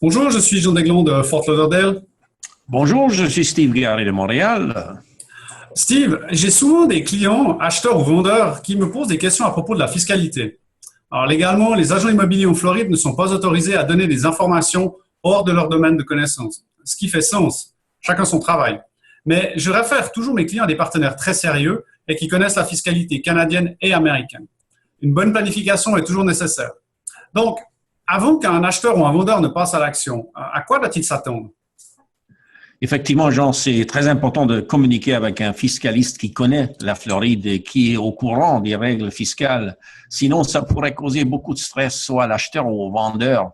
Bonjour, je suis Jean Desglons de Fort Lauderdale. Bonjour, je suis Steve Garry de Montréal. Steve, j'ai souvent des clients, acheteurs ou vendeurs, qui me posent des questions à propos de la fiscalité. Alors légalement, les agents immobiliers en Floride ne sont pas autorisés à donner des informations hors de leur domaine de connaissance, ce qui fait sens, chacun son travail. Mais je réfère toujours mes clients à des partenaires très sérieux et qui connaissent la fiscalité canadienne et américaine. Une bonne planification est toujours nécessaire. Donc, avant qu'un acheteur ou un vendeur ne passe à l'action, à quoi doit-il s'attendre? Effectivement, Jean, c'est très important de communiquer avec un fiscaliste qui connaît la Floride et qui est au courant des règles fiscales. Sinon, ça pourrait causer beaucoup de stress, soit à l'acheteur ou au vendeur.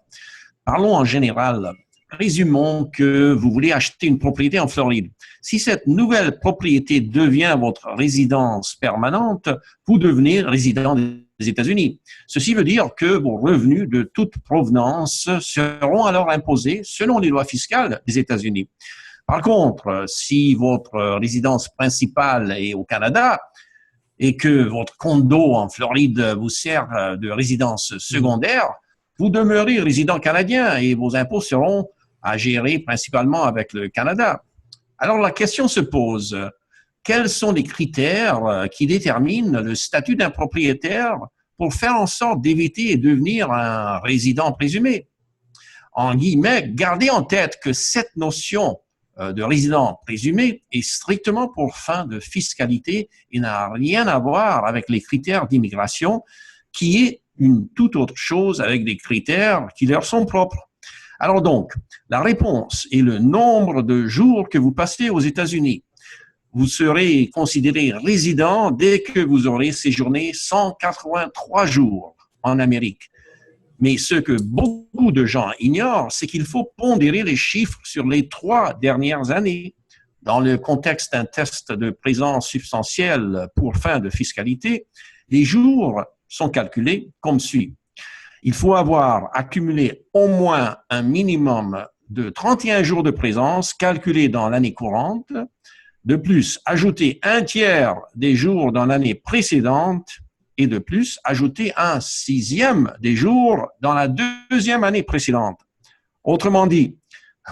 Parlons en général. Présumons que vous voulez acheter une propriété en Floride. Si cette nouvelle propriété devient votre résidence permanente, vous devenez résident des États-Unis. Ceci veut dire que vos revenus de toute provenance seront alors imposés selon les lois fiscales des États-Unis. Par contre, si votre résidence principale est au Canada et que votre condo en Floride vous sert de résidence secondaire, vous demeurez résident canadien et vos impôts seront à gérer principalement avec le Canada. Alors la question se pose, quels sont les critères qui déterminent le statut d'un propriétaire pour faire en sorte d'éviter de devenir un résident présumé? En guillemets, gardez en tête que cette notion de résident présumé est strictement pour fin de fiscalité et n'a rien à voir avec les critères d'immigration, qui est une toute autre chose avec des critères qui leur sont propres. Alors donc, la réponse est le nombre de jours que vous passez aux États-Unis. Vous serez considéré résident dès que vous aurez séjourné 183 jours en Amérique. Mais ce que beaucoup de gens ignorent, c'est qu'il faut pondérer les chiffres sur les 3 dernières années. Dans le contexte d'un test de présence substantielle pour fin de fiscalité, les jours sont calculés comme suit. Il faut avoir accumulé au moins un minimum de 31 jours de présence calculés dans l'année courante. De plus, ajouter un tiers des jours dans l'année précédente et de plus, ajouter un 6e des jours dans la 2e année précédente. Autrement dit,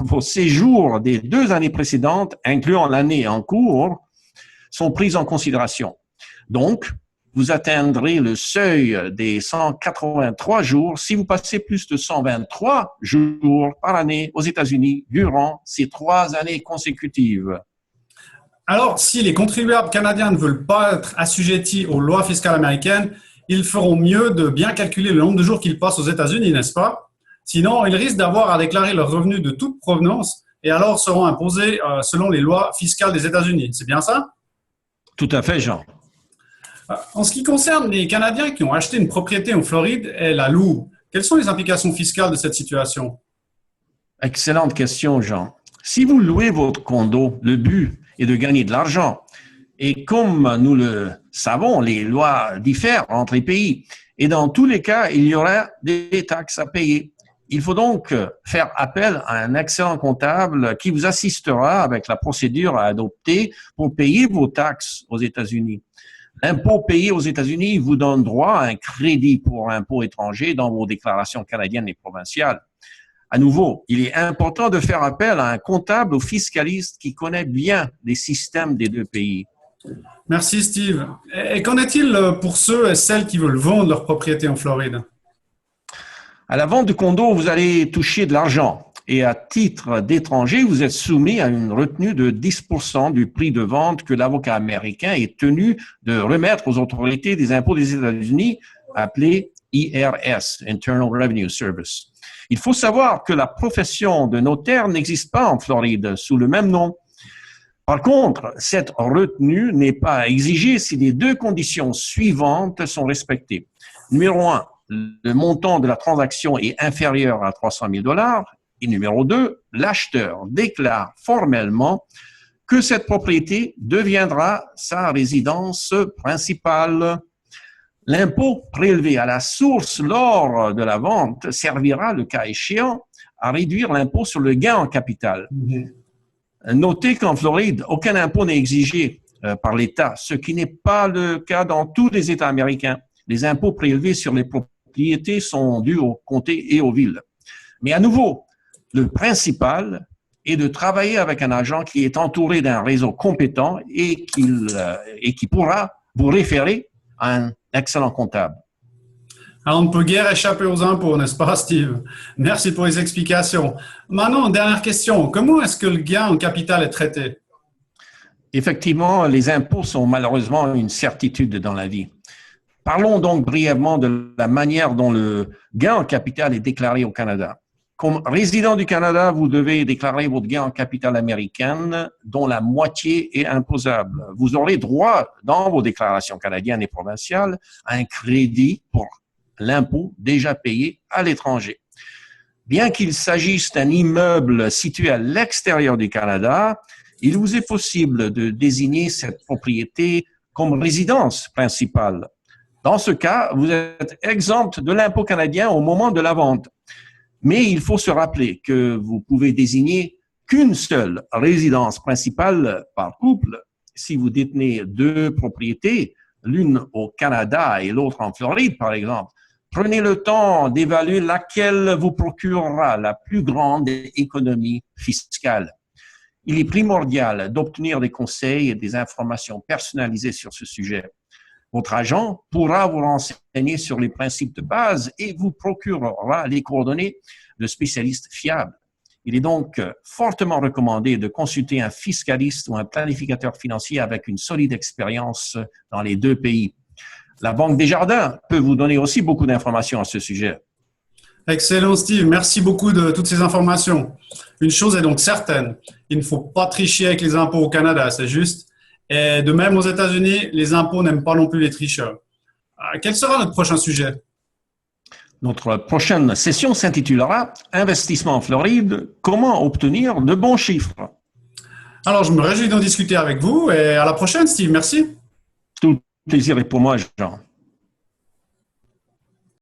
vos séjours des 2 années précédentes, incluant l'année en cours, sont pris en considération. Donc, vous atteindrez le seuil des 183 jours si vous passez plus de 123 jours par année aux États-Unis durant ces 3 années consécutives. Alors, si les contribuables canadiens ne veulent pas être assujettis aux lois fiscales américaines, ils feront mieux de bien calculer le nombre de jours qu'ils passent aux États-Unis, n'est-ce pas? Sinon, ils risquent d'avoir à déclarer leurs revenus de toute provenance et alors seront imposés selon les lois fiscales des États-Unis. C'est bien ça? Tout à fait, Jean. En ce qui concerne les Canadiens qui ont acheté une propriété en Floride et la louent, quelles sont les implications fiscales de cette situation? Excellente question, Jean. Si vous louez votre condo, le but est de gagner de l'argent. Et comme nous le savons, les lois diffèrent entre les pays. Et dans tous les cas, il y aura des taxes à payer. Il faut donc faire appel à un excellent comptable qui vous assistera avec la procédure à adopter pour payer vos taxes aux États-Unis. L'impôt payé aux États-Unis vous donne droit à un crédit pour impôts étrangers dans vos déclarations canadiennes et provinciales. À nouveau, il est important de faire appel à un comptable ou fiscaliste qui connaît bien les systèmes des 2 pays. Merci, Steve. Et qu'en est-il pour ceux et celles qui veulent vendre leur propriété en Floride? À la vente de condo, vous allez toucher de l'argent. Et à titre d'étranger, vous êtes soumis à une retenue de 10% du prix de vente que l'avocat américain est tenu de remettre aux autorités des impôts des États-Unis, appelées IRS, Internal Revenue Service. Il faut savoir que la profession de notaire n'existe pas en Floride sous le même nom. Par contre, cette retenue n'est pas exigée si les 2 conditions suivantes sont respectées. Numéro 1, le montant de la transaction est inférieur à 300 000 $. Et numéro 2, l'acheteur déclare formellement que cette propriété deviendra sa résidence principale. L'impôt prélevé à la source lors de la vente servira, le cas échéant, à réduire l'impôt sur le gain en capital. Notez qu'en Floride, aucun impôt n'est exigé par l'État, ce qui n'est pas le cas dans tous les États américains. Les impôts prélevés sur les propriétés sont dus aux comtés et aux villes. Mais à nouveau, le principal est de travailler avec un agent qui est entouré d'un réseau compétent et qui pourra vous référer à un excellent comptable. Alors, on ne peut guère échapper aux impôts, n'est-ce pas, Steve? Merci pour les explications. Maintenant, dernière question. Comment est-ce que le gain en capital est traité? Effectivement, les impôts sont malheureusement une certitude dans la vie. Parlons donc brièvement de la manière dont le gain en capital est déclaré au Canada. Comme résident du Canada, vous devez déclarer votre gain en capital américaine, dont la moitié est imposable. Vous aurez droit, dans vos déclarations canadiennes et provinciales, à un crédit pour l'impôt déjà payé à l'étranger. Bien qu'il s'agisse d'un immeuble situé à l'extérieur du Canada, il vous est possible de désigner cette propriété comme résidence principale. Dans ce cas, vous êtes exempt de l'impôt canadien au moment de la vente. Mais il faut se rappeler que vous pouvez désigner qu'une seule résidence principale par couple. Si vous détenez deux propriétés, l'une au Canada et l'autre en Floride, par exemple, prenez le temps d'évaluer laquelle vous procurera la plus grande économie fiscale. Il est primordial d'obtenir des conseils et des informations personnalisées sur ce sujet. Votre agent pourra vous renseigner sur les principes de base et vous procurera les coordonnées de spécialistes fiables. Il est donc fortement recommandé de consulter un fiscaliste ou un planificateur financier avec une solide expérience dans les deux pays. La Banque Desjardins peut vous donner aussi beaucoup d'informations à ce sujet. Excellent, Steve. Merci beaucoup de toutes ces informations. Une chose est donc certaine, il ne faut pas tricher avec les impôts au Canada, c'est juste. Et de même aux États-Unis, les impôts n'aiment pas non plus les tricheurs. Quel sera notre prochain sujet? Notre prochaine session s'intitulera « Investissement en Floride, comment obtenir de bons chiffres ». Alors, je me réjouis d'en discuter avec vous et à la prochaine, Steve. Merci. Tout le plaisir est pour moi, Jean.